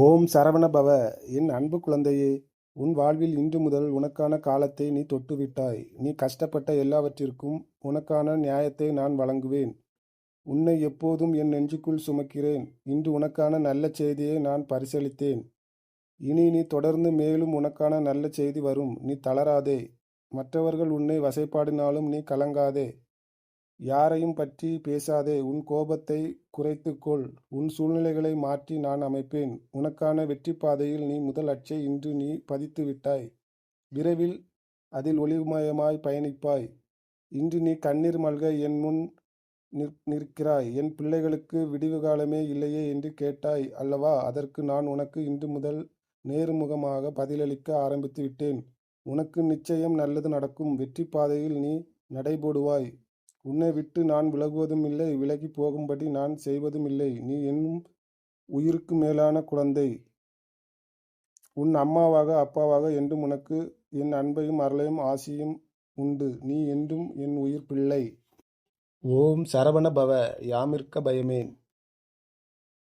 ஓம் சரவண பவ. என் அன்பு குழந்தையே, உன் வாழ்வில் இன்று முதல் உனக்கான காலத்தை நீ தொட்டுவிட்டாய். நீ கஷ்டப்பட்ட எல்லாவற்றிற்கும் உனக்கான நியாயத்தை நான் வழங்குவேன். உன்னை எப்போதும் என் நெஞ்சுக்குள் சுமக்கிறேன். இன்று உனக்கான நல்ல செய்தியை நான் பரிசளித்தேன். இனி நீ தொடர்ந்து மேலும் உனக்கான நல்ல செய்தி வரும். நீ தளராதே. மற்றவர்கள் உன்னை வசைபாடினாலும் நீ கலங்காதே. யாரையும் பற்றி பேசாதே. உன் கோபத்தை குறைத்துக்கொள். உன் சூழ்நிலைகளை மாற்றி நான் அமைப்பேன். உனக்கான வெற்றி பாதையில் நீ முதல் அச்சை இன்று நீ பதித்து விட்டாய். விரைவில் அதில் ஒளிமயமாய் பயணிப்பாய். இன்று நீ கண்ணீர் மல்க என் முன் நிற்கிறாய். என் பிள்ளைகளுக்கு விடிவு காலமே இல்லையே என்று கேட்டாய் அல்லவா? அதற்கு நான் உனக்கு இன்று முதல் நேர்முகமாக பதிலளிக்க ஆரம்பித்து விட்டேன். உனக்கு நிச்சயம் நல்லது நடக்கும். வெற்றி பாதையில் நீ நடைபோடுவாய். உன்னை விட்டு நான் விலகுவதும் இல்லை, விலகி போகும்படி நான் செய்வதும் இல்லை. நீ என்னும் உயிருக்கு மேலான குழந்தை. உன் அம்மாவாக அப்பாவாக என்றும் உனக்கு என் அன்பையும் அருளையும் ஆசியும் உண்டு. நீ என்றும் என் உயிர் பிள்ளை. ஓம் சரவண பவ. யாமிருக்க பயமேன்.